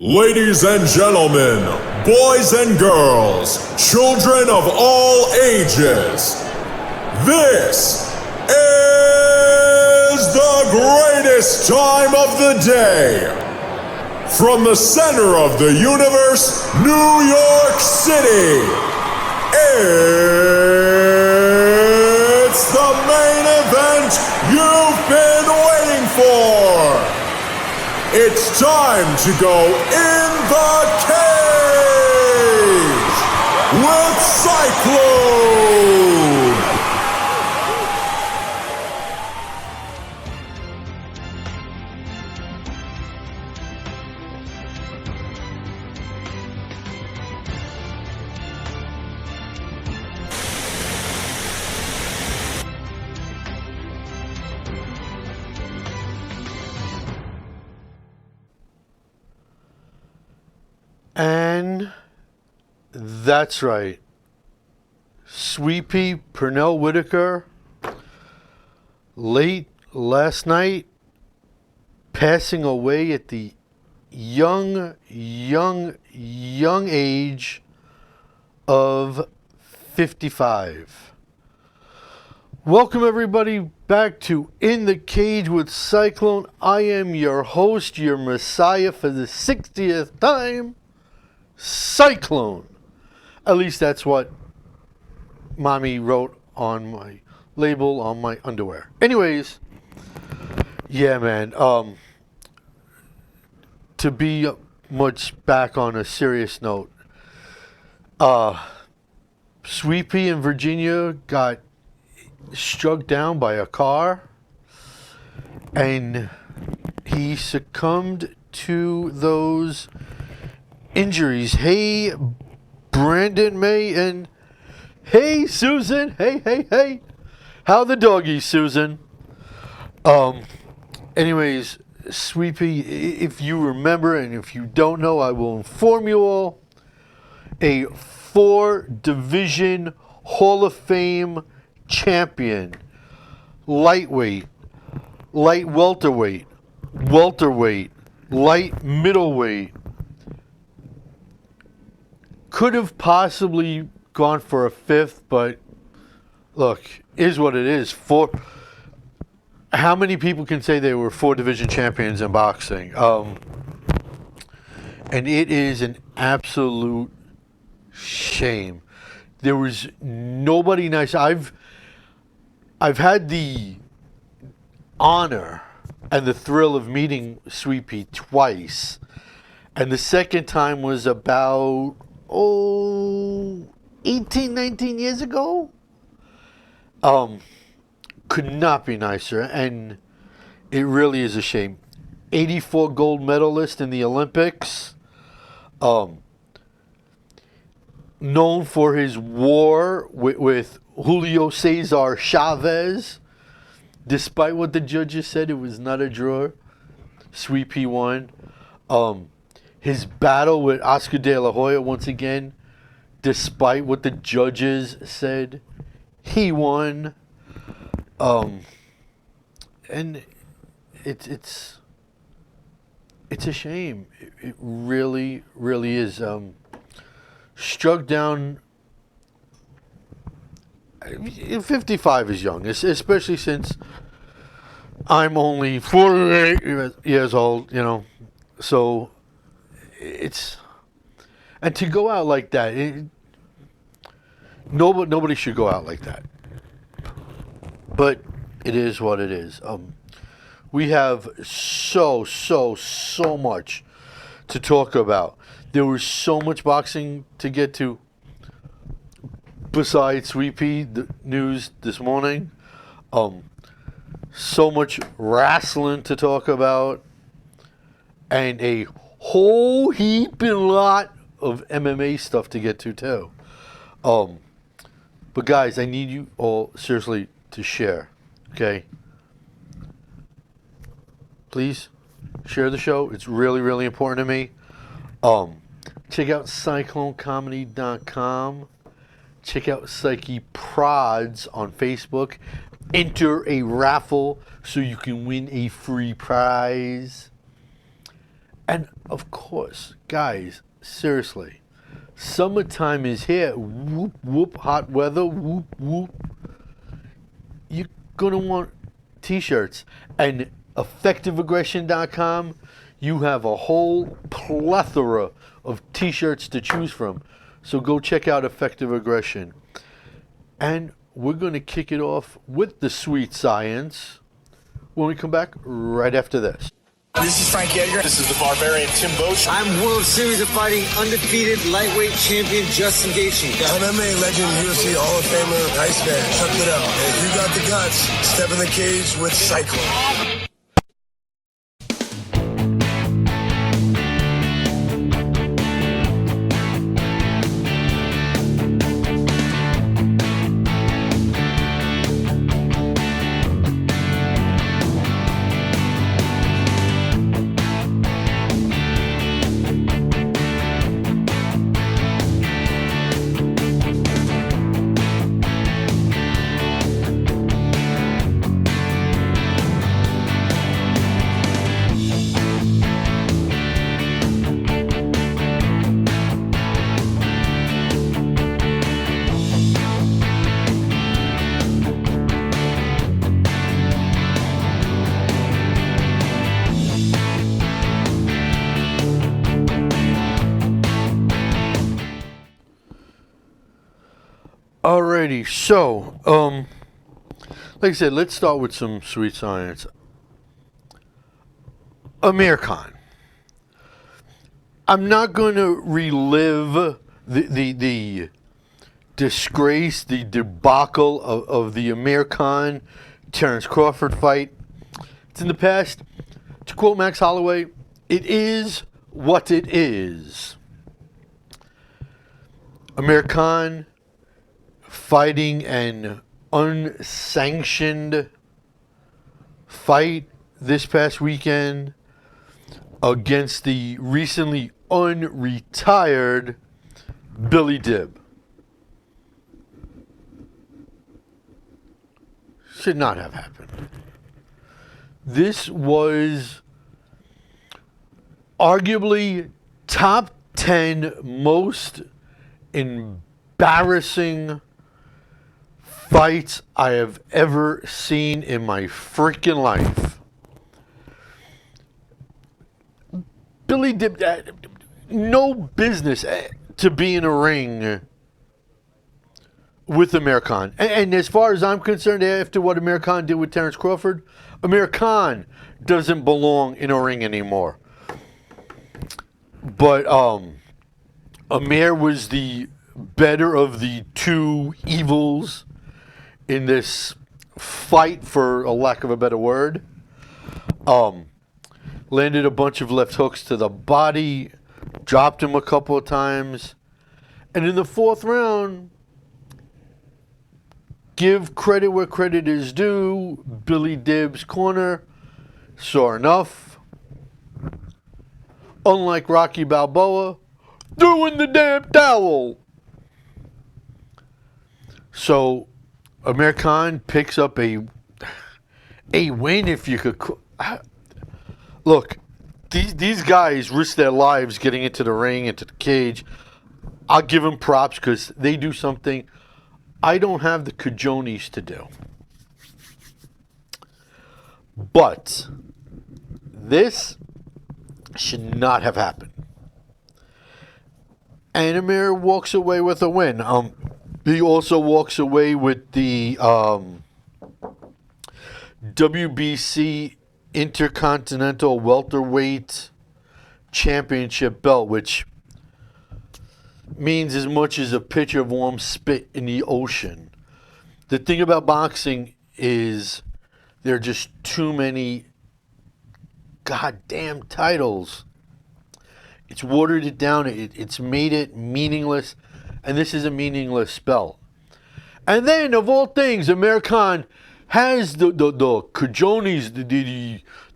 Ladies and gentlemen, boys and girls, children of all ages, this is the greatest time of the day. From the center of the universe, New York City, it's the main event you've been waiting for. It's time to go in the cage with CYCLONE. And that's right. Sweepy Pernell Whitaker, late last night, passing away at the young age of 55. Welcome everybody back to In the Cage with CYCLONE. I am your host, your messiah for the 60th time, CYCLONE. At least that's what mommy wrote on my label on my underwear. Anyways, yeah, man. To be much back on a serious note, Sweepy in Virginia got struck down by a car, and he succumbed to those injuries. Hey, Brandon May, and hey, Susan. Hey. How the doggies, Susan? Anyways, Sweepy, if you remember, and if you don't know, I will inform you all. A 4-division Hall of Fame champion. Lightweight, light welterweight, light middleweight. Could have possibly gone for a 5th, but look, is what it is. How many people can say they were 4-division champions in boxing? And it is an absolute shame. There was nobody nice. I've had the honor and the thrill of meeting Sweepy twice, and the second time was about 18, 19 years ago. Could not be nicer, and it really is a shame. 84 gold medalist in the Olympics. Known for his war with Julio Cesar Chavez. Despite what the judges said, it was not a draw. Sweepy won. His battle with Oscar De La Hoya, once again, despite what the judges said, he won. And it's a shame. It really is. Struck down. 55 is young, especially since I'm only 48 years old. So. And to go out like that, nobody should go out like that. But it is what it is. We have so much to talk about. There was so much boxing to get to. Besides Sweepy, the news this morning, so much wrestling to talk about, and a whole heaping lot of MMA stuff to get to too. But guys, I need you all seriously to share, okay? Please share the show. It's really important to me. Check out CycloneComedy.com. Check out Psyche Prods on Facebook. Enter a raffle so you can win a free prize. And of course, guys, seriously, summertime is here. Whoop, whoop, hot weather, whoop, whoop. You're going to want t-shirts. And effectiveaggression.com, you have a whole plethora of t-shirts to choose from. So go check out Effective Aggression. And we're going to kick it off with the sweet science when we come back right after this. This is Frank Edgar. This is the Barbarian Tim Bosch. I'm World Series of Fighting undefeated lightweight champion Justin Gaethje. MMA legend, UFC Hall of Famer, Iceman. Check it out. And if you got the guts, step in the cage with CYCLONE. Alrighty, so, like I said, let's start with some sweet science. Amir Khan. I'm not going to relive the disgrace, the debacle of the Amir Khan Terence Crawford fight. It's in the past. To quote Max Holloway, it is what it is. Amir Khan fighting an unsanctioned fight this past weekend against the recently unretired Billy Dib. Should not have happened. This was arguably top 10 most embarrassing fights I have ever seen in my freaking life. Billy Dib, no business to be in a ring with Amir Khan. And as far as I'm concerned, after what Amir Khan did with Terence Crawford, Amir Khan doesn't belong in a ring anymore. But Amir was the better of the two evils in this fight, for a lack of a better word. Landed a bunch of left hooks to the body, dropped him a couple of times. And in the fourth round, give credit where credit is due, Billy Dib's corner saw enough. Unlike Rocky Balboa, doing the damn towel. So Amir Khan picks up a win, if you could. Look, these guys risk their lives getting into the ring, into the cage. I'll give them props because they do something I don't have the cajones to do. But this should not have happened. And Amir walks away with a win. He also walks away with the WBC Intercontinental Welterweight Championship belt, which means as much as a pitcher of warm spit in the ocean. The thing about boxing is there are just too many goddamn titles. It's watered it down. It's made it meaningless. And this is a meaningless belt. And then, of all things, Amir Khan has the cajones,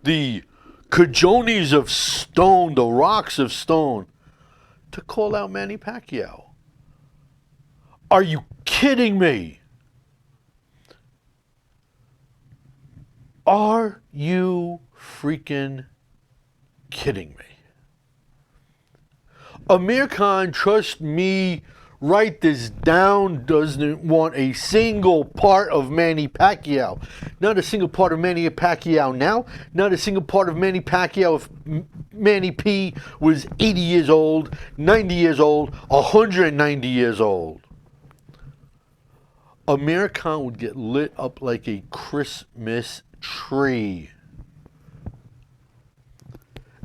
the cajones of stone, the rocks of stone, to call out Manny Pacquiao. Are you kidding me? Are you freaking kidding me? Amir Khan, trust me, write this down, doesn't want a single part of Manny Pacquiao. Not a single part of Manny Pacquiao now. Not a single part of Manny Pacquiao if Manny P was 80 years old, 90 years old, 190 years old. Amir Khan would get lit up like a Christmas tree.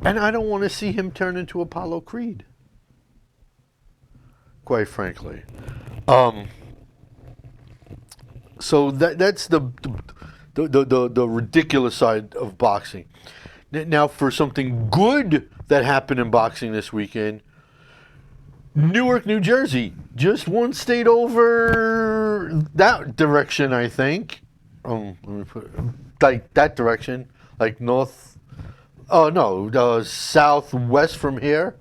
And I don't want to see him turn into Apollo Creed. Quite frankly. So that's the ridiculous side of boxing. Now, for something good that happened in boxing this weekend, Newark, New Jersey, just one state over that direction, I think. Let me put like that direction, like north. Oh no, southwest from here.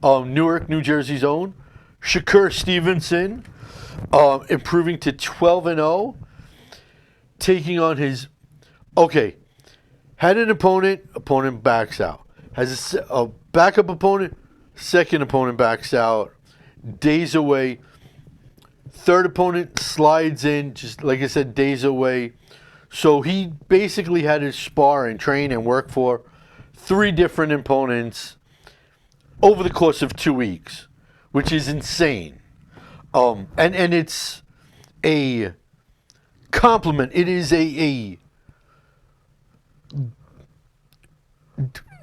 Newark, New Jersey's own Shakur Stevenson, improving to 12-0, taking on his. Okay, had an opponent backs out. Has a backup opponent. Second opponent backs out, days away. Third opponent slides in, just like I said, days away. So he basically had to spar and train and work for 3 different opponents over the course of 2 weeks, which is insane. And it's a compliment. It is a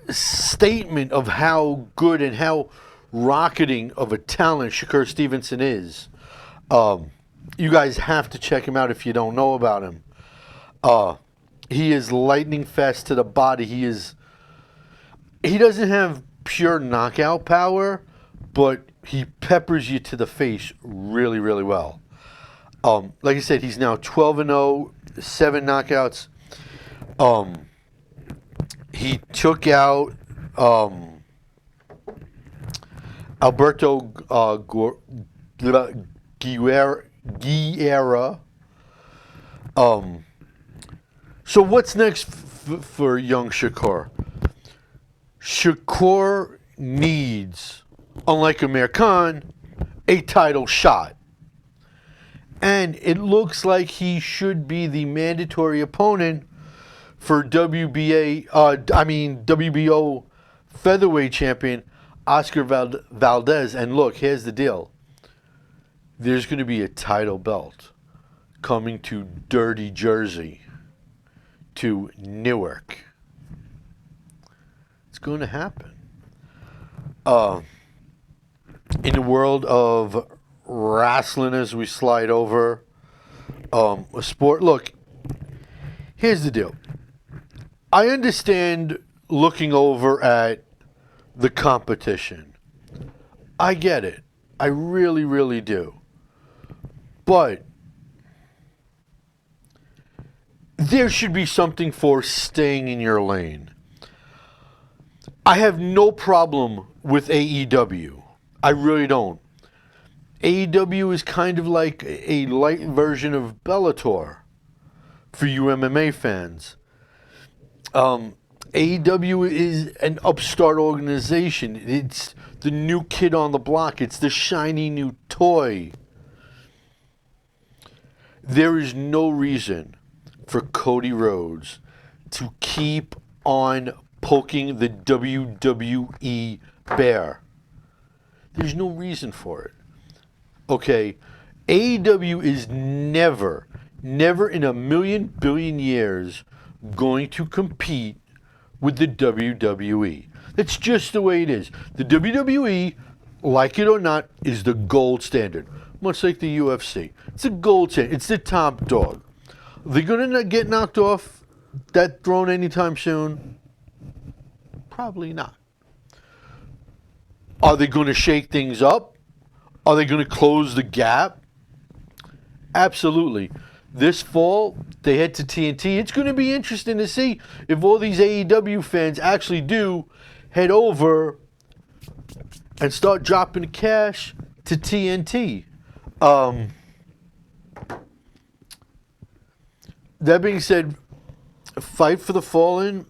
statement of how good and how rocketing of a talent Shakur Stevenson is. You guys have to check him out if you don't know about him. He is lightning fast to the body. He doesn't have pure knockout power, but he peppers you to the face really, really well. Like I said, he's now 12-0, 7 knockouts. He took out Alberto Guerra. So what's next for young Shakur? Shakur needs, unlike Amir Khan, a title shot. And it looks like he should be the mandatory opponent for WBO featherweight champion Oscar Valdez. And look, here's the deal. There's going to be a title belt coming to Dirty Jersey, to Newark. It's going to happen. In the world of wrestling, as we slide over a sport, look, here's the deal. I understand looking over at the competition. I get it. I really, really do. But there should be something for staying in your lane. I have no problem with AEW. I really don't. AEW is kind of like a light version of Bellator for you MMA fans. AEW is an upstart organization. It's the new kid on the block. It's the shiny new toy. There is no reason for Cody Rhodes to keep on poking the WWE bear. There's no reason for it. Okay, AEW is never in a million billion years going to compete with the WWE. That's just the way it is. The WWE, like it or not, is the gold standard. Much like the UFC. It's a gold standard. It's the top dog. They're going to get knocked off that throne anytime soon? Probably not. Are they going to shake things up? Are they going to close the gap? Absolutely. This fall, they head to TNT. It's going to be interesting to see if all these AEW fans actually do head over and start dropping cash to TNT. That being said, Fight for the Fallen,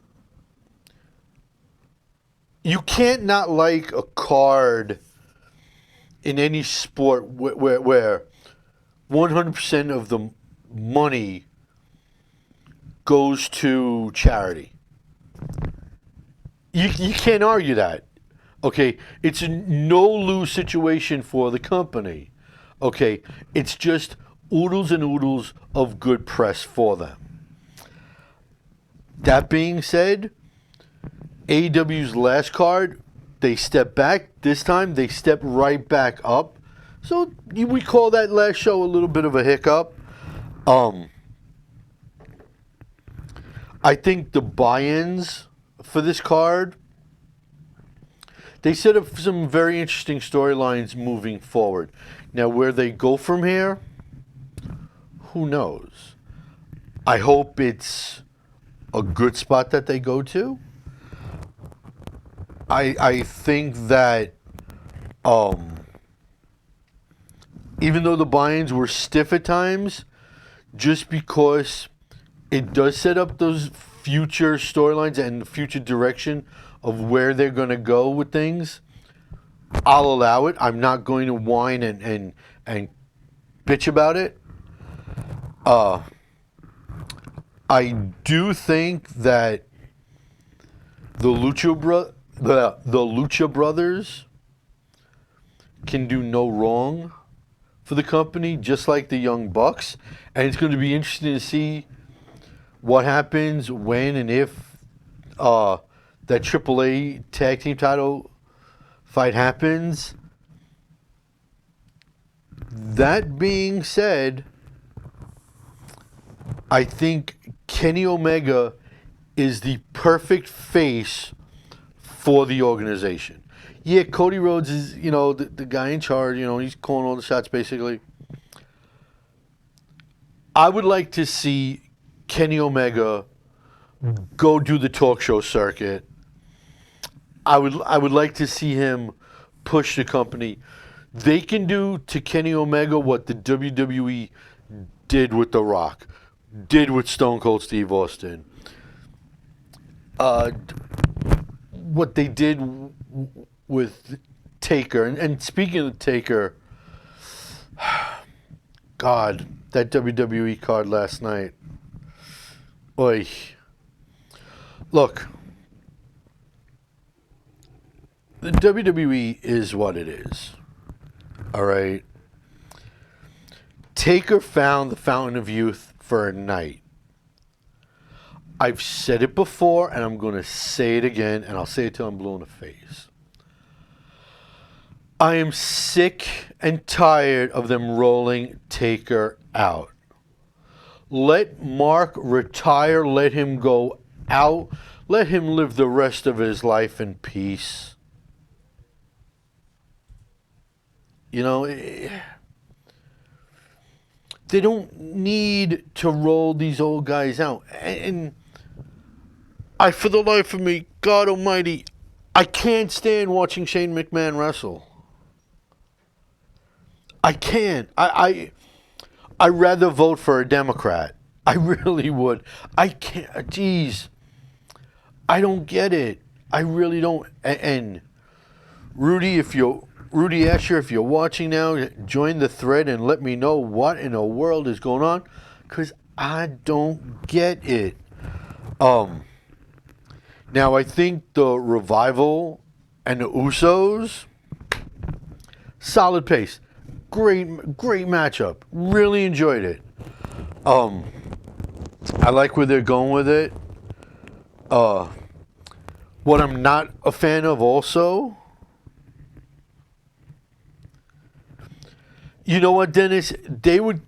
you can't not like a card in any sport where 100% of the money goes to charity. You can't argue that. Okay, it's a no-lose situation for the company. Okay, it's just oodles and oodles of good press for them. That being said, AEW's last card, they stepped back. This time, they stepped right back up. So we call that last show a little bit of a hiccup. I think the buy-ins for this card, they set up some very interesting storylines moving forward. Now, where they go from here, who knows? I hope it's a good spot that they go to. I think that even though the buy-ins were stiff at times, just because it does set up those future storylines and the future direction of where they're going to go with things, I'll allow it. I'm not going to whine and bitch about it. I do think that the Lucha Brothers can do no wrong for the company, just like the Young Bucks. And it's going to be interesting to see what happens when and if that AAA tag team title fight happens. That being said, I think Kenny Omega is the perfect face for the organization. Yeah, Cody Rhodes is, the guy in charge. He's calling all the shots, basically. I would like to see Kenny Omega go do the talk show circuit. I would like to see him push the company. They can do to Kenny Omega what the WWE did with The Rock, did with Stone Cold Steve Austin, what they did with Taker. And speaking of Taker, God, that WWE card last night. Oy. Look, the WWE is what it is. All right. Taker found the fountain of youth for a night. I've said it before, and I'm going to say it again, and I'll say it till I'm blue in the face. I am sick and tired of them rolling Taker out. Let Mark retire. Let him go out. Let him live the rest of his life in peace. They don't need to roll these old guys out. And for the life of me, God almighty, I can't stand watching Shane McMahon wrestle. I can't. I'd rather vote for a Democrat. I really would. I can't. Jeez. I don't get it. I really don't. And Rudy Asher, if you're watching now, join the thread and let me know what in the world is going on, because I don't get it. Now, I think the Revival and the Usos, solid pace. Great matchup. Really enjoyed it. I like where they're going with it. What I'm not a fan of also, you know what, Dennis? They would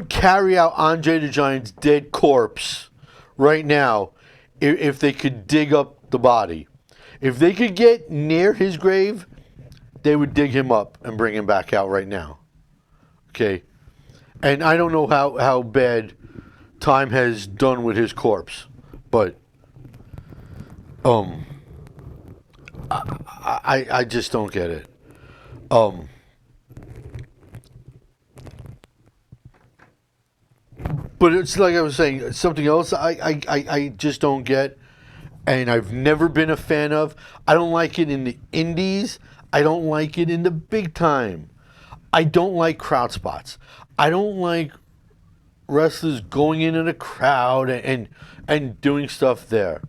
carry out Andre the Giant's dead corpse right now if they could dig up the body. If they could get near his grave, they would dig him up and bring him back out right now. Okay? And I don't know how bad time has done with his corpse, but I just don't get it. But it's like I was saying, something else I just don't get. and I've never been a fan of. I don't like it in the indies. I don't like it in the big time. I don't like crowd spots. I don't like wrestlers going into the crowd and doing stuff there.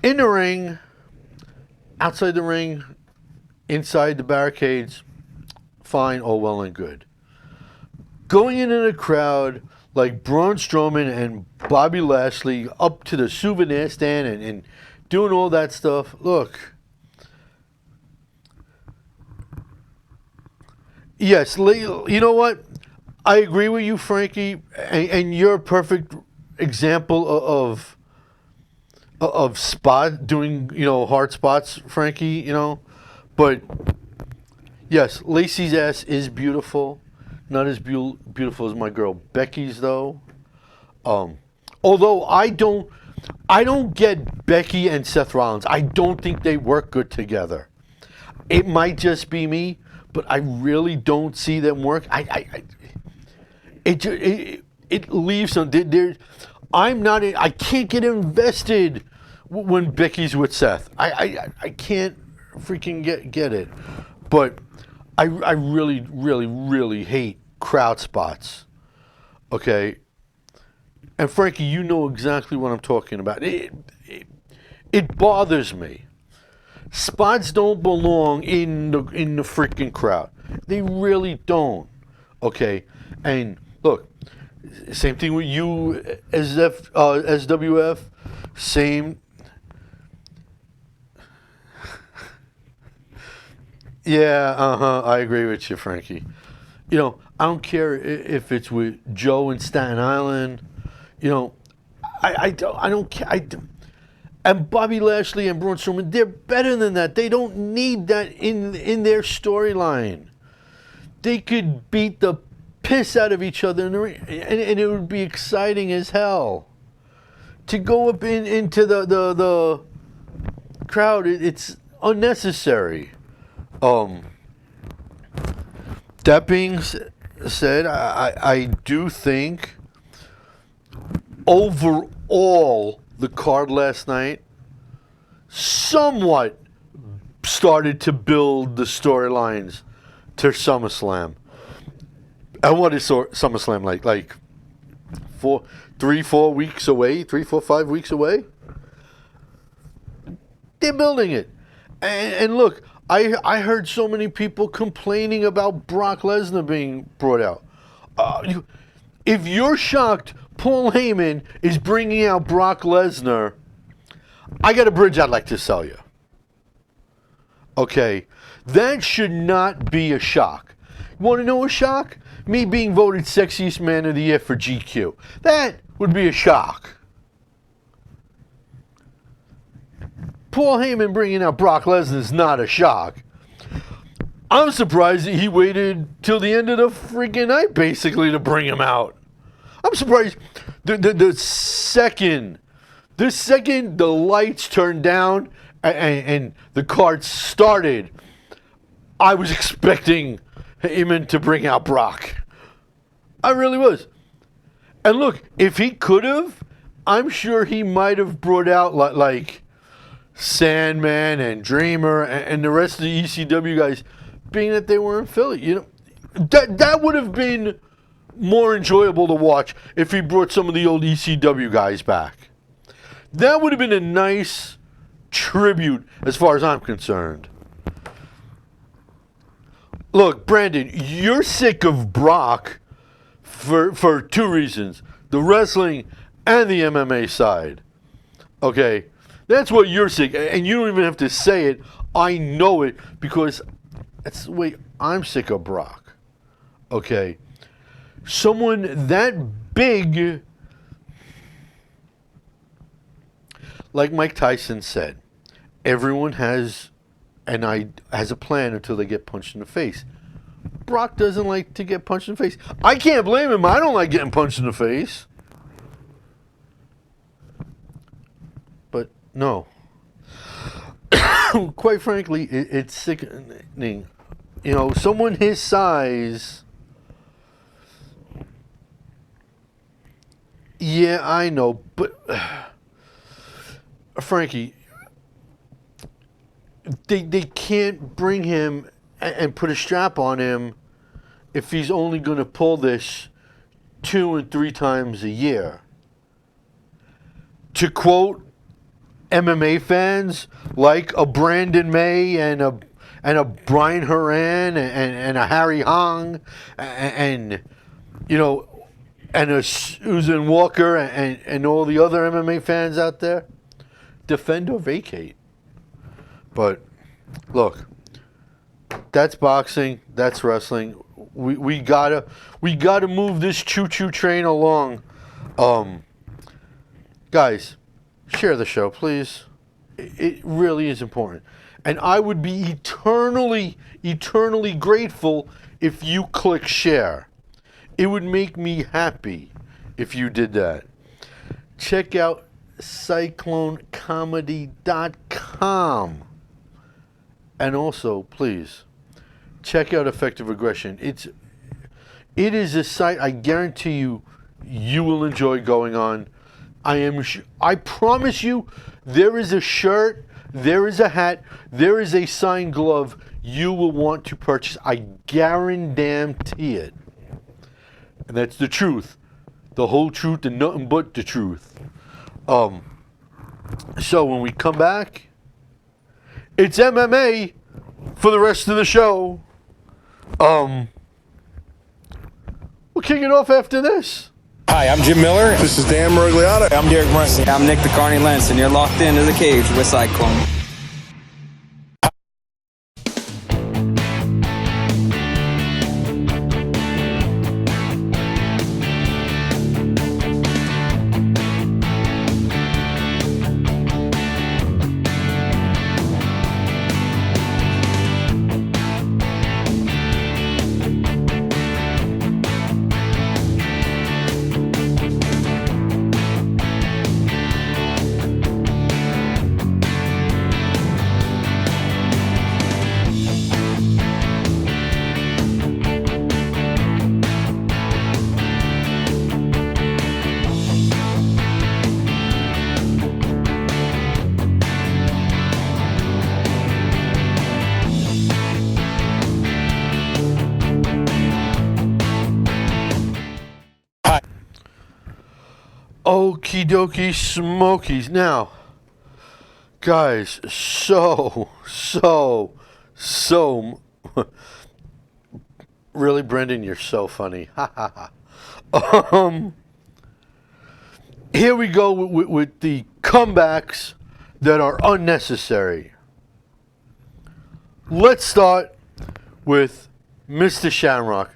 In the ring, outside the ring, inside the barricades, fine, all well and good. Going into the crowd like Braun Strowman and Bobby Lashley up to the souvenir stand and doing all that stuff. Look, yes, you know what? I agree with you, Frankie, and you're a perfect example of spot doing, hard spots, Frankie, But yes, Lacey's ass is beautiful. Not as beautiful as my girl Becky's, though. Although I don't get Becky and Seth Rollins. I don't think they work good together. It might just be me, but I really don't see them work. It leaves some. I can't get invested when Becky's with Seth. I can't freaking get it. But I really, really, really hate crowd spots. Okay? And Frankie, you know exactly what I'm talking about. It bothers me. Spots don't belong in the freaking crowd. They really don't. Okay? And look, same thing with you, SWF. Same. Yeah, I agree with you, Frankie. I don't care if it's with Joe in Staten Island. I don't care. And Bobby Lashley and Braun Strowman, they're better than that. They don't need that in their storyline. They could beat the piss out of each other in the ring, and it would be exciting as hell. To go up into the crowd, it's unnecessary. That being said, I do think overall the card last night somewhat started to build the storylines to SummerSlam. And what is SummerSlam like? Like 3-4 weeks away? 5 weeks away? They're building it. And look, I heard so many people complaining about Brock Lesnar being brought out. If you're shocked Paul Heyman is bringing out Brock Lesnar, I got a bridge I'd like to sell you. Okay? That should not be a shock. You want to know a shock? Me being voted Sexiest Man of the Year for GQ. That would be a shock. Paul Heyman bringing out Brock Lesnar is not a shock. I'm surprised that he waited till the end of the freaking night, basically, to bring him out. I'm surprised the second the lights turned down and the card started, I was expecting Heyman to bring out Brock. I really was. And look, if he could have, I'm sure he might have brought out like Sandman and Dreamer and the rest of the ECW guys, being that they were in Philly. That would have been more enjoyable to watch if he brought some of the old ECW guys back. That would have been a nice tribute as far as I'm concerned. Look, Brandon, you're sick of Brock for two reasons. The wrestling and the MMA side. Okay? That's what you're sick, and you don't even have to say it. I know it because that's the way I'm sick of Brock. Okay? Someone that big, like Mike Tyson said, everyone has a plan until they get punched in the face. Brock doesn't like to get punched in the face. I can't blame him. I don't like getting punched in the face. But no. Quite frankly, it's sickening. Someone his size. Yeah, I know, but Frankie, they can't bring him and put a strap on him if he's only going to pull this 2 and 3 times a year. To quote MMA fans like a Brandon May and a Brian Horan and a Harry Hong and you know, and a Susan Walker and all the other MMA fans out there, defend or vacate. But look, that's boxing, that's wrestling. We gotta move this choo-choo train along. Guys, share the show, please. It really is important. And I would be eternally grateful if you click share. It would make me happy if you did that. Check out CycloneComedy.com. And also, please, check out Effective Aggression. It is a site I guarantee you will enjoy going on. I promise you, there is a shirt, there is a hat, there is a signed glove you will want to purchase. I guarantee it. And that's the truth. The whole truth and nothing but the truth. So when we come back, it's MMA for the rest of the show. We'll kick it off after this. Hi, I'm Jim Miller. This is Dan Merigliotta. I'm Derek Brunson. I'm Nick the Carney Lentz, and you're locked into the cage with Cyclone. Okie dokie smokies. Now, guys, so really, Brendan, you're so funny. Here we go with the comebacks that are unnecessary. Let's start with Mr. Shamrock,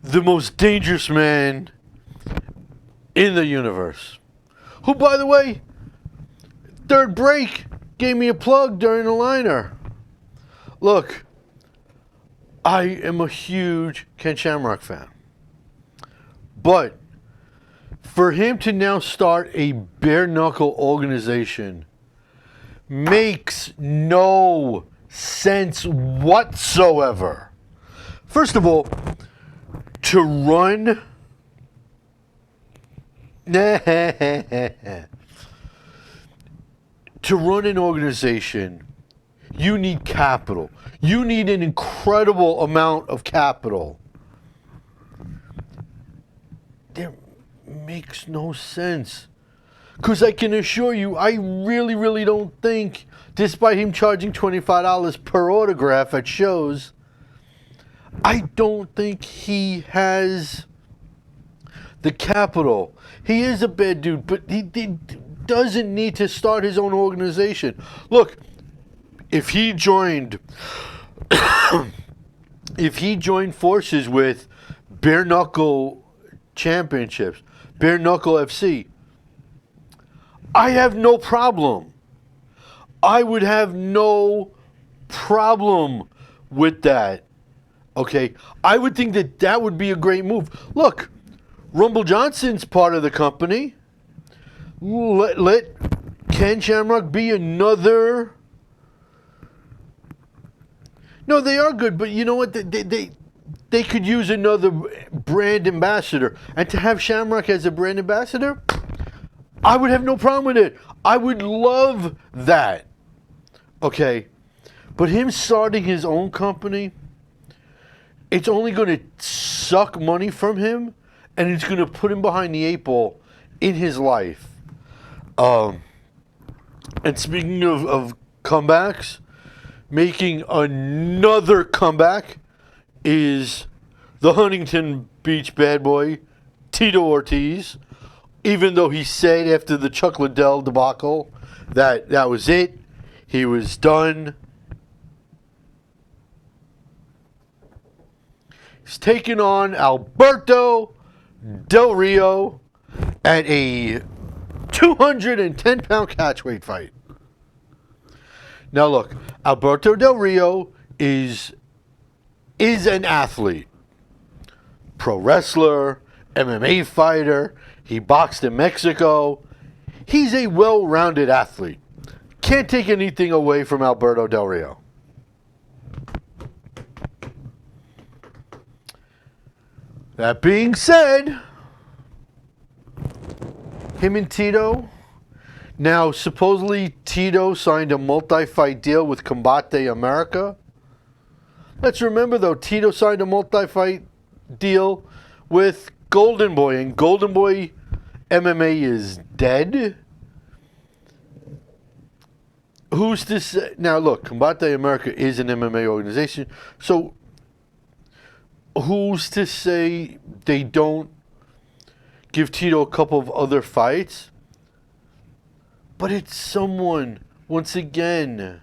the most dangerous man in the universe, who, by the way, third break gave me a plug during the liner. Look, I am a huge Ken Shamrock fan, but for him to now start a bare knuckle organization makes no sense whatsoever. First of all, to run to run an organization, you need capital. You need an incredible amount of capital. That makes no sense. Because I can assure you, I really don't think, despite him charging $25 per autograph at shows, I don't think he has the capital. He is a bad dude, but he doesn't need to start his own organization. Look, if he joined forces with Bare Knuckle Championships, Bare Knuckle FC, I have no problem. I would have no problem with that. Okay? I would think that would be a great move. Look, Rumble Johnson's part of the company. Let Ken Shamrock be another. No, they are good, but you know what? They could use another brand ambassador. And to have Shamrock as a brand ambassador, I would have no problem with it. I would love that. Okay. But him starting his own company, it's only going to suck money from him, and it's going to put him behind the eight ball in his life. And speaking of comebacks, making another comeback is the Huntington Beach bad boy, Tito Ortiz. Even though he said after the Chuck Liddell debacle that was it, he was done. He's taking on Alberto Del Rio at a 210-pound catchweight fight. Now look, Alberto Del Rio is an athlete. Pro wrestler, MMA fighter. He boxed in Mexico. He's a well-rounded athlete. Can't take anything away from Alberto Del Rio. That being said, him and Tito, now supposedly Tito signed a multi-fight deal with Combate America. Let's remember though, Tito signed a multi-fight deal with Golden Boy, and Golden Boy MMA is dead. Who's to say? Now look, Combate America is an MMA organization, so who's to say they don't give Tito a couple of other fights? But it's someone, once again.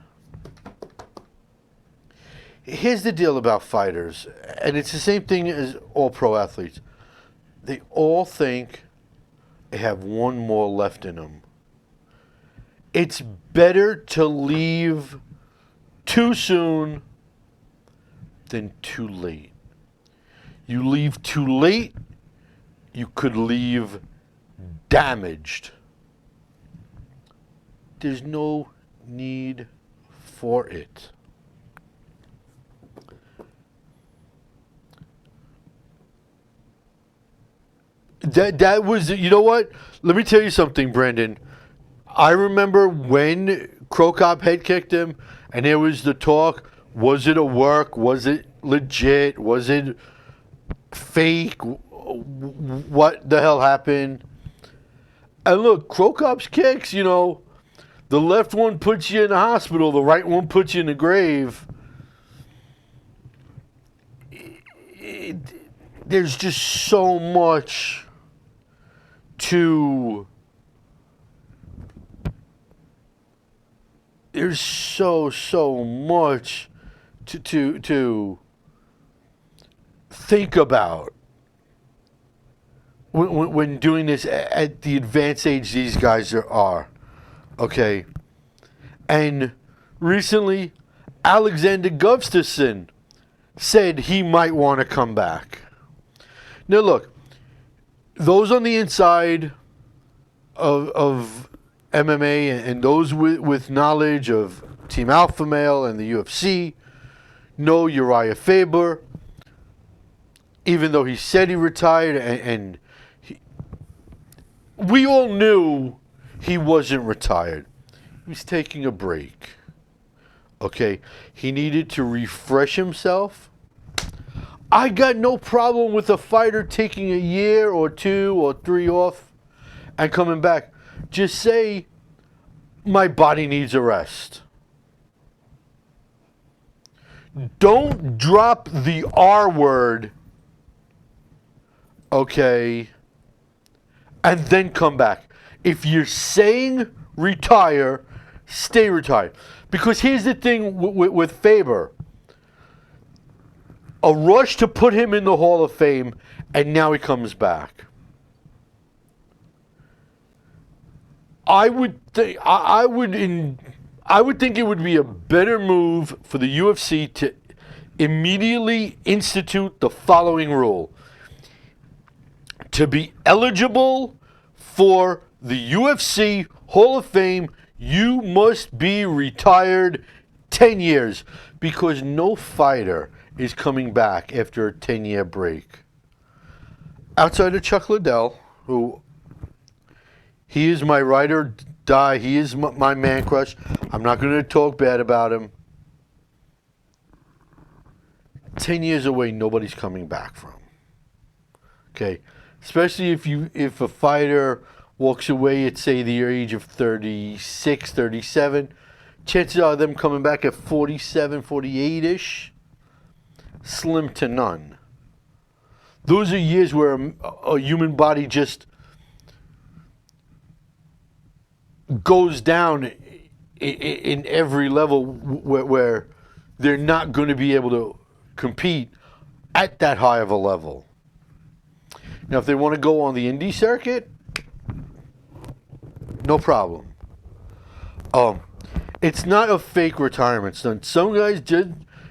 Here's the deal about fighters, and it's the same thing as all pro athletes. They all think they have one more left in them. It's better to leave too soon than too late. You leave too late, you could leave damaged. There's no need for it. That was, you know what? Let me tell you something, Brandon. I remember when Crow Cop head kicked him, and there was the talk, was it a work? Was it legit? Was it fake? What the hell happened? And look, Crow Cop's kicks, you know, the left one puts you in the hospital, the right one puts you in the grave. There's just so much to... There's so much to think about when doing this at the advanced age these guys are. Okay. And recently, Alexander Gustafsson said he might want to come back. Now look, those on the inside of MMA and those with knowledge of Team Alpha Male and the UFC know Urijah Faber, even though he said he retired, and we all knew he wasn't retired. He was taking a break. Okay, he needed to refresh himself. I got no problem with a fighter taking a year or 2 or 3 off and coming back. Just say, my body needs a rest. Don't drop the R word, okay, and then come back. If you're saying retire, stay retired. Because here's the thing with Faber. A rush to put him in the Hall of Fame, and now he comes back. I would think it would be a better move for the UFC to immediately institute the following rule. To be eligible for the UFC Hall of Fame, you must be retired 10 years, because no fighter is coming back after a 10-year break. Outside of Chuck Liddell, who He is my ride or die. He is my man crush. I'm not going to talk bad about him. 10 years away, nobody's coming back from. Okay, especially if a fighter walks away at, say, the age of 36, 37, chances are them coming back at 47, 48-ish, slim to none. Those are years where a human body just goes down in every level where they're not going to be able to compete at that high of a level. Now, if they want to go on the indie circuit, no problem. It's not a fake retirement stunt. Some guys just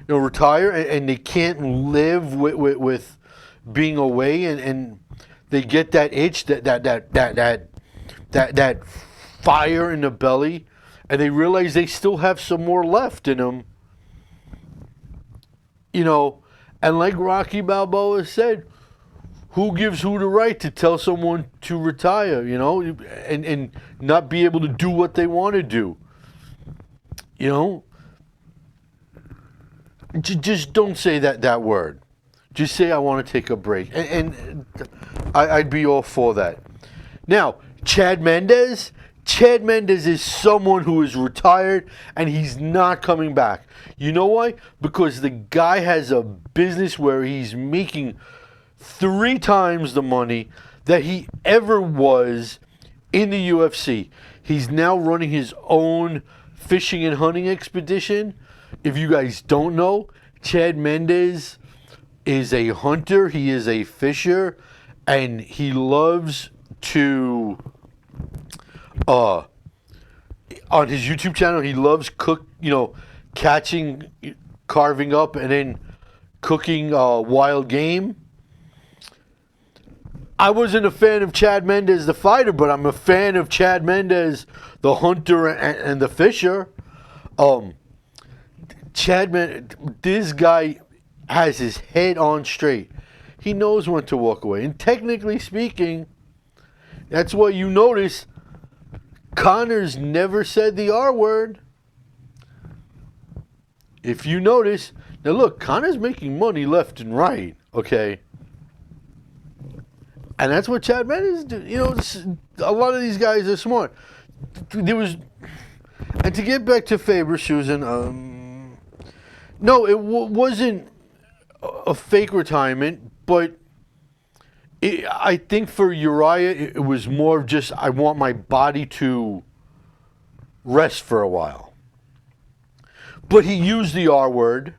retire and they can't live with being away, and they get that itch, that fire in the belly, and they realize they still have some more left in them. And like Rocky Balboa said, who gives who the right to tell someone to retire, and not be able to do what they want to do? Just don't say that word. Just say, I want to take a break. And I'd be all for that. Now, Chad Mendes is someone who is retired and he's not coming back. You know why? Because the guy has a business where he's making 3 times the money that he ever was in the UFC. He's now running his own fishing and hunting expedition. If you guys don't know, Chad Mendes is a hunter, he is a fisher, and he loves to on his YouTube channel, he loves catching, carving up, and then cooking wild game. I wasn't a fan of Chad Mendes, the fighter, but I'm a fan of Chad Mendes, the hunter and the fisher. This guy has his head on straight. He knows when to walk away. And technically speaking, that's why you notice Connor's never said the R word. If you notice, now look, Connor's making money left and right, okay? And that's what Chad Mendes do. A lot of these guys are smart. And to get back to Faber, Susan, no, it wasn't a fake retirement, but I think for Urijah, it was more of just, I want my body to rest for a while. But he used the R word.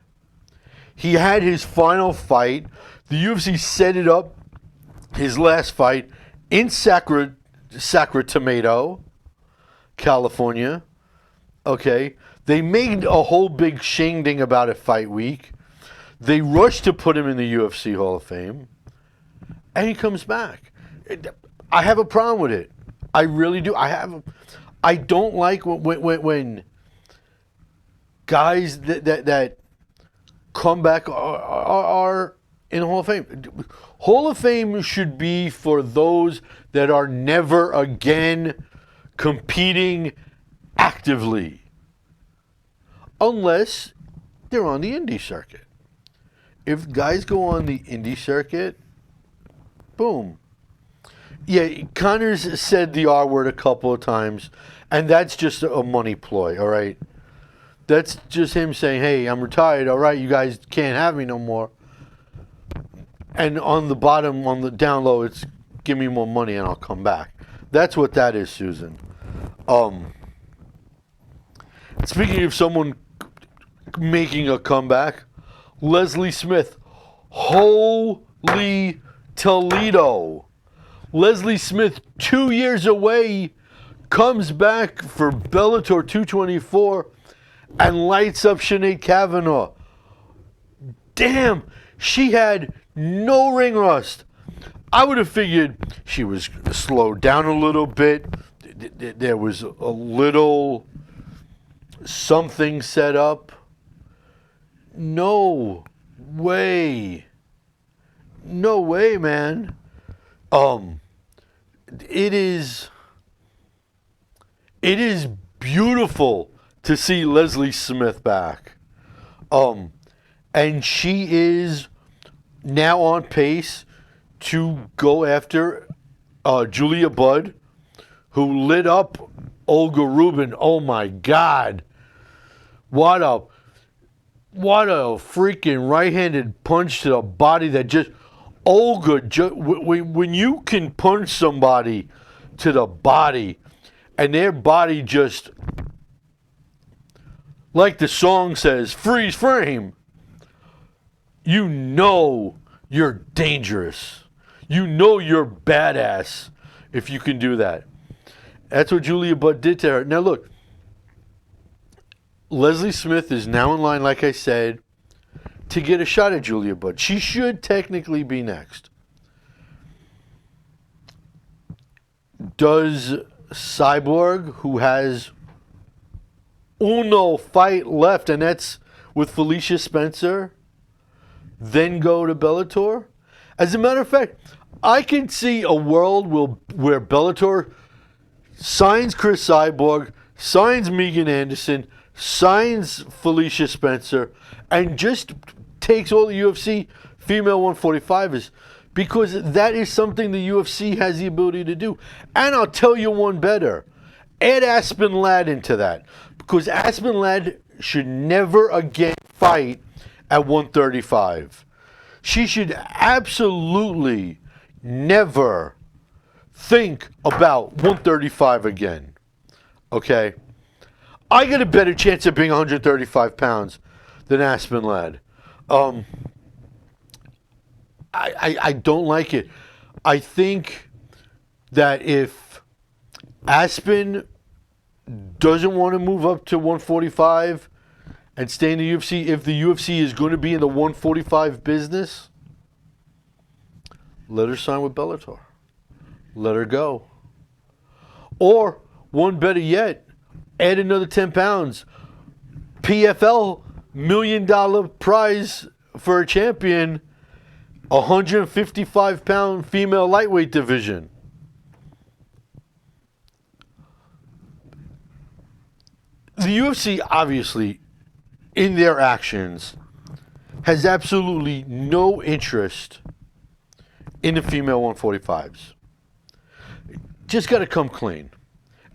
He had his final fight. The UFC set it up, his last fight, in Sacramento, California. Okay. They made a whole big shindig about it fight week. They rushed to put him in the UFC Hall of Fame. And he comes back. I have a problem with it. I really do. I don't like when guys that come back are in the Hall of Fame. Hall of Fame should be for those that are never again competing actively. Unless they're on the indie circuit. If guys go on the indie circuit, boom. Yeah, Connor's said the R word a couple of times, and that's just a money ploy, all right? That's just him saying, hey, I'm retired, all right, you guys can't have me no more. And on the bottom, on the down low, it's give me more money and I'll come back. That's what that is, Susan. Speaking of someone making a comeback, Leslie Smith. Holy Toledo. Leslie Smith, 2 years away, comes back for Bellator 224 and lights up Sinead Kavanaugh. Damn, she had no ring rust. I would have figured she was slowed down a little bit. There was a little something set up. No way. No way, man. It is it is beautiful to see Leslie Smith back. And she is now on pace to go after Julia Budd, who lit up Olga Rubin. Oh my God. What a freaking right-handed punch to the body that just Olga, when you can punch somebody to the body and their body just, like the song says, freeze frame, you know you're dangerous. You know you're badass if you can do that. That's what Julia Budd did to her. Now look, Leslie Smith is now in line, like I said, to get a shot at Julia Budd. She should technically be next. Does Cyborg, who has uno fight left, and that's with Felicia Spencer, then go to Bellator? As a matter of fact, I can see a world where Bellator signs Chris Cyborg, signs Megan Anderson, signs Felicia Spencer, and just takes all the UFC female 145ers, because that is something the UFC has the ability to do. And I'll tell you one better. Add Aspen Ladd into that, because Aspen Ladd should never again fight at 135. She should absolutely never think about 135 again. Okay? I get a better chance of being 135 pounds than Aspen Ladd. I don't like it. I think that if Aspen doesn't want to move up to 145 and stay in the UFC, if the UFC is going to be in the 145 business, let her sign with Bellator. Let her go. Or, one better yet, add another 10 pounds. PFL, $1 million prize for a champion, 155-pound female lightweight division. The UFC, obviously, in their actions, has absolutely no interest in the female 145s. Just got to come clean.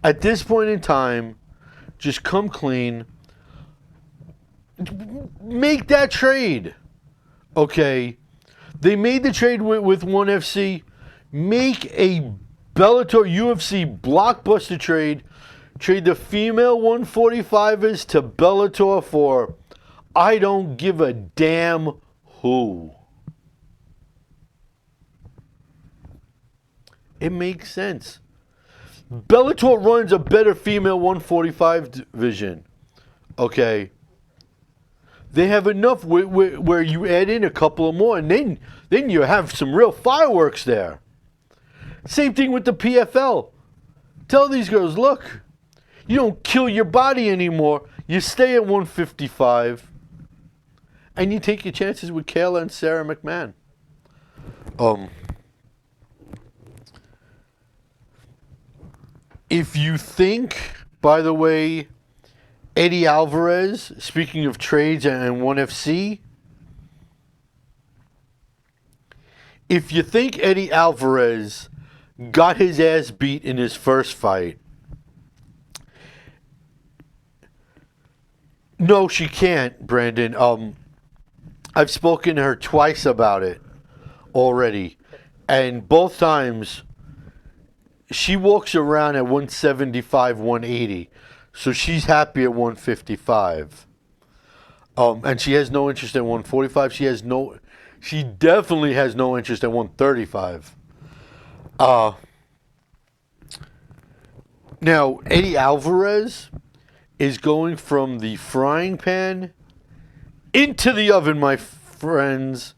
At this point in time, just come clean. Make that trade. Okay? They made the trade with ONE FC. Make a Bellator UFC blockbuster trade. Trade the female 145ers to Bellator for I don't give a damn who. It makes sense. Bellator runs a better female 145 division. Okay? They have enough where you add in a couple of more, and then you have some real fireworks there. Same thing with the PFL. Tell these girls, look, you don't kill your body anymore. You stay at 155, and you take your chances with Kayla and Sarah McMahon. If you think, by the way, Eddie Alvarez, speaking of trades and ONE FC, if you think Eddie Alvarez got his ass beat in his first fight, no, she can't, Brandon. I've spoken to her twice about it already, and both times she walks around at 175, 180. So she's happy at 155. And she has no interest in 145. She definitely has no interest in 135. Now, Eddie Alvarez is going from the frying pan into the oven, my friends,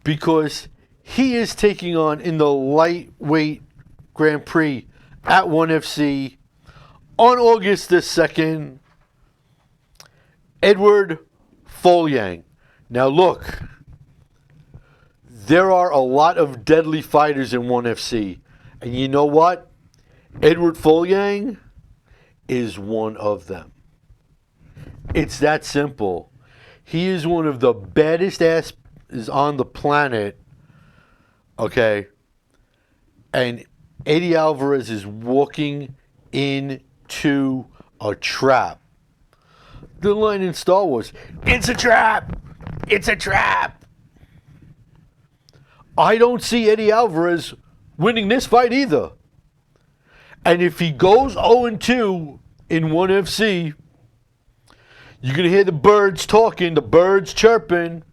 because he is taking on in the lightweight Grand Prix at ONE FC on August the 2nd, Edward Folyang. Now look, there are a lot of deadly fighters in ONE FC. And you know what? Edward Folyang is one of them. It's that simple. He is one of the baddest asses on the planet. Okay? And Eddie Alvarez is walking into a trap. The line in Star Wars, it's a trap! It's a trap! I don't see Eddie Alvarez winning this fight either. And if he goes 0-2 in ONE FC, you're going to hear the birds talking, the birds chirping.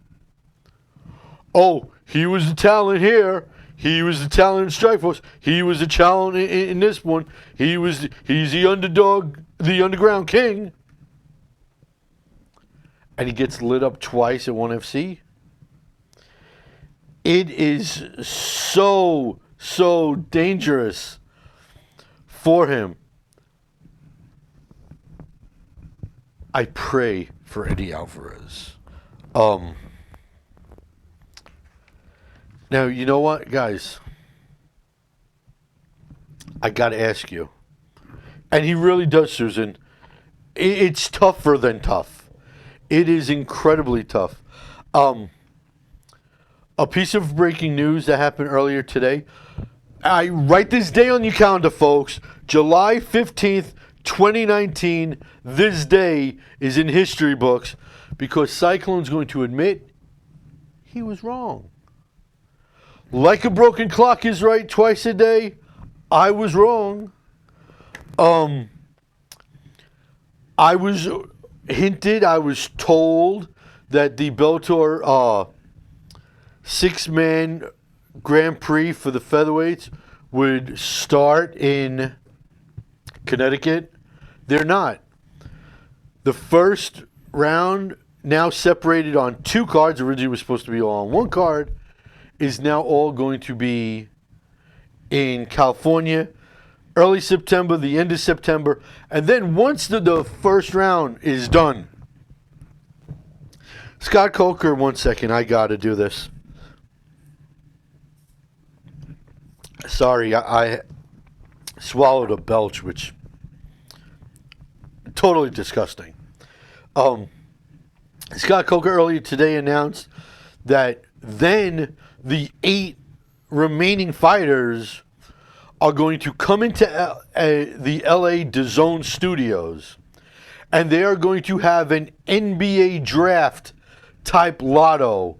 Oh, he was the talent here. He was the talent in Strikeforce. He was the talent in this one. He's the underdog, the underground king. And he gets lit up twice at ONE FC. It is so dangerous for him. I pray for Eddie Alvarez. Now, you know what, guys? I got to ask you. And he really does, Susan. It's tougher than tough. It is incredibly tough. A piece of breaking news that happened earlier today. I write this day on your calendar, folks. July 15th, 2019. This day is in history books because Cyclone's going to admit he was wrong. Like a broken clock is right twice a day, I was wrong. I was told that the Bellator 6-man Grand Prix for the featherweights would start in Connecticut. They're not. The first round, now separated on 2 cards, originally was supposed to be all on 1 card, is now all going to be in California, early September, the end of September. And then once the first round is done, Scott Coker, 1 second, I got to do this. Sorry, I swallowed a belch, which totally disgusting. Scott Coker earlier today announced that then the 8 remaining fighters are going to come into the LA DAZN studios, and they are going to have an NBA draft type lottery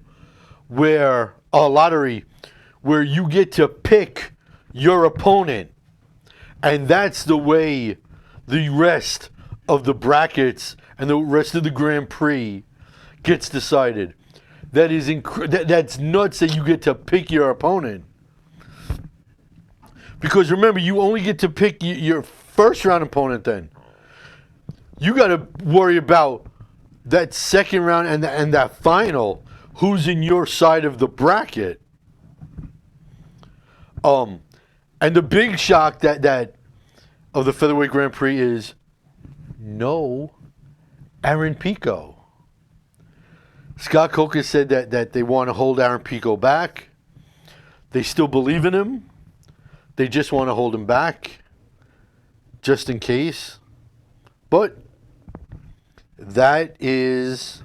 where you get to pick your opponent. And that's the way the rest of the brackets and the rest of the Grand Prix gets decided. That is that's nuts that you get to pick your opponent. Because remember, you only get to pick your first round opponent then. You got to worry about that second round and that final, who's in your side of the bracket. And the big shock that of the Featherweight Grand Prix is no Aaron Pico. Scott Coker said that they want to hold Aaron Pico back. They still believe in him. They just want to hold him back just in case. But that is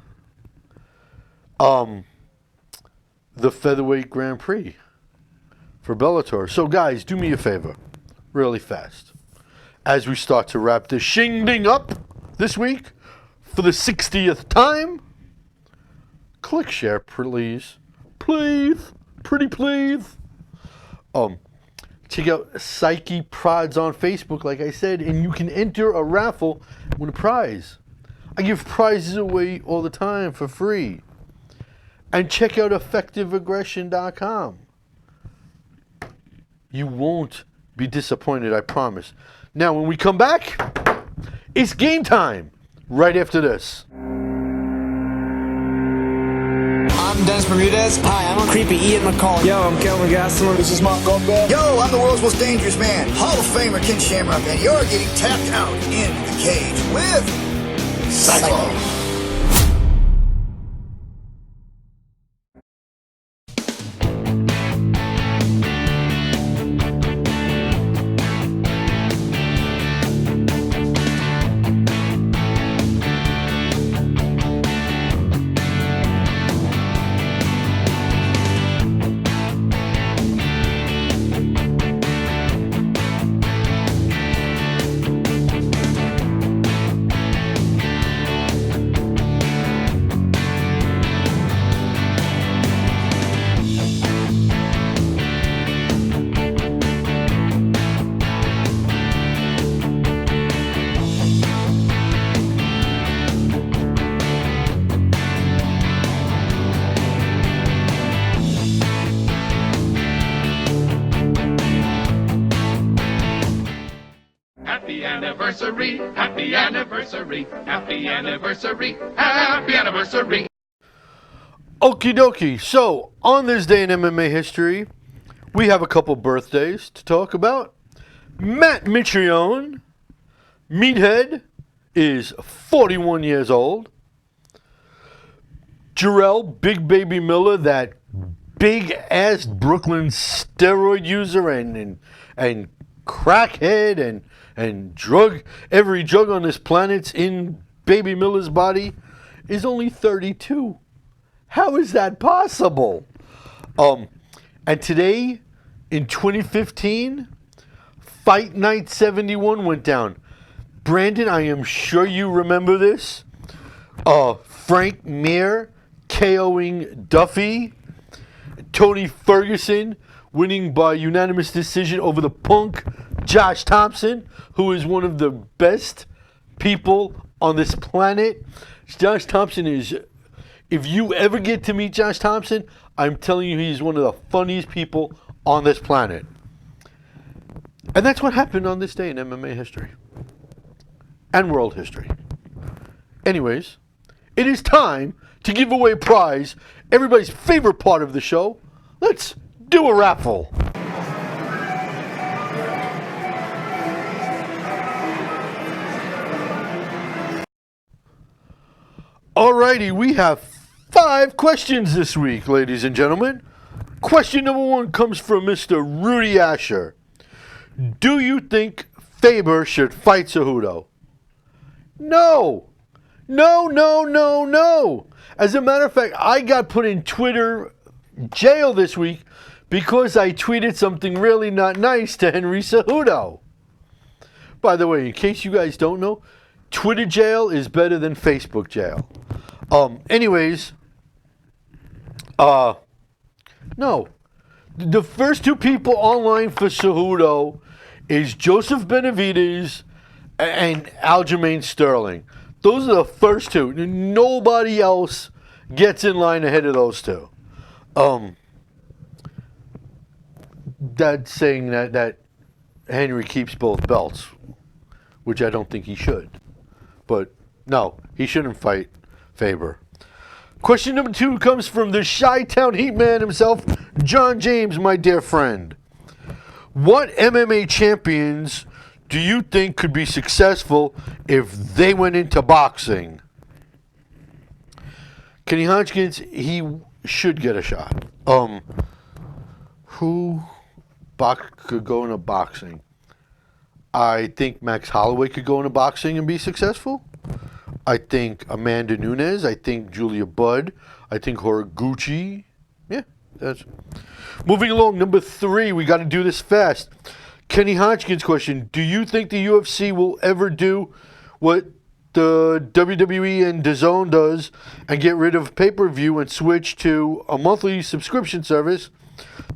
the Featherweight Grand Prix for Bellator. So guys, do me a favor, really fast, as we start to wrap this shing-ding up this week for the 60th time. Click share, please. Please. Pretty please. Check out Psyche Prods on Facebook, like I said, and you can enter a raffle with a prize. I give prizes away all the time for free. And check out effectiveaggression.com. You won't be disappointed, I promise. Now, when we come back, it's game time right after this. I'm Dennis Bermudez. Hi, I'm a creepy Ian McCall. Yo, I'm Kelvin Gastelum. This is Mark Goldberg. Yo, I'm the world's most dangerous man, Hall of Famer Ken Shamrock, and you're getting tapped out in the cage with CYCLONE. anniversary, happy anniversary, happy anniversary, happy anniversary. Okie dokie. So, on this day in MMA history, we have a couple birthdays to talk about. Matt Mitrione, Meathead, is 41 years old. Jarrell Big Baby Miller, that big-ass Brooklyn steroid user and crackhead and drug, every drug on this planet's in Baby Miller's body, is only 32. How is that possible? And today, in 2015, Fight Night 71 went down. Brandon, I am sure you remember this. Frank Mir KOing Duffy. Tony Ferguson winning by unanimous decision over the punk Josh Thompson, who is one of the best people on this planet. Josh Thompson is, if you ever get to meet Josh Thompson, I'm telling you, he's one of the funniest people on this planet. And that's what happened on this day in MMA history and world history. Anyways, it is time to give away a prize, everybody's favorite part of the show. Let's do a raffle. Alrighty, we have 5 questions this week, ladies and gentlemen. Question number 1 comes from Mr. Rudy Asher. Do you think Faber should fight Cejudo? No. No. As a matter of fact, I got put in Twitter jail this week because I tweeted something really not nice to Henry Cejudo. By the way, in case you guys don't know, Twitter jail is better than Facebook jail. Anyways, no. The first 2 people online for Cejudo is Joseph Benavidez and Aljamain Sterling. Those are the first 2. Nobody else gets in line ahead of those 2. That's saying that Henry keeps both belts, which I don't think he should. But no, he shouldn't fight Faber. Question number 2 comes from the Chi-Town Heat man himself, John James, my dear friend. What MMA champions do you think could be successful if they went into boxing? Kenny Hodgkins, he should get a shot. Who could go into boxing? I think Max Holloway could go into boxing and be successful. I think Amanda Nunes. I think Julia Budd. I think Horiguchi. Yeah, that's. Moving along, number 3. We got to do this fast. Kenny Hodgkins question. Do you think the UFC will ever do what the WWE and DAZN does and get rid of pay-per-view and switch to a monthly subscription service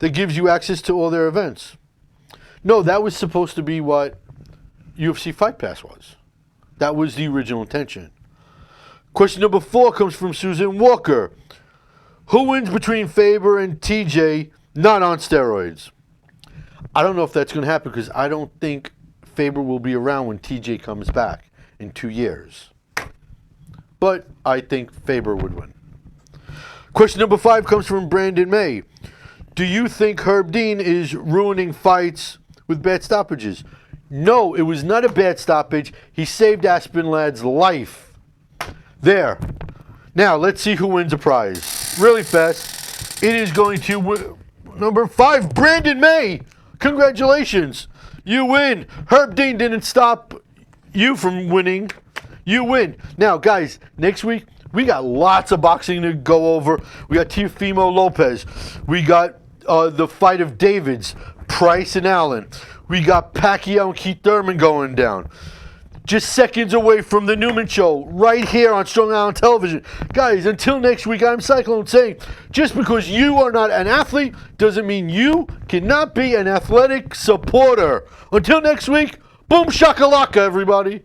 that gives you access to all their events? No, that was supposed to be what UFC Fight Pass was. That was the original intention. Question number 4 comes from Susan Walker. Who wins between Faber and TJ not on steroids? I don't know if that's going to happen because I don't think Faber will be around when TJ comes back in 2 years. But I think Faber would win. Question number 5 comes from Brandon May. Do you think Herb Dean is ruining fights with bad stoppages? No, it was not a bad stoppage. He saved Aspen Ladd's life. There. Now, let's see who wins a prize. Really fast. It is going to number 5, Brandon May. Congratulations. You win. Herb Dean didn't stop you from winning. You win. Now, guys, next week, we got lots of boxing to go over. We got Teofimo Lopez. We got the fight of Davids, Price and Allen. We got Pacquiao and Keith Thurman going down. Just seconds away from the Newman Show, right here on Strong Island Television. Guys, until next week, I'm Cyclone saying, just because you are not an athlete doesn't mean you cannot be an athletic supporter. Until next week, boom shakalaka, everybody.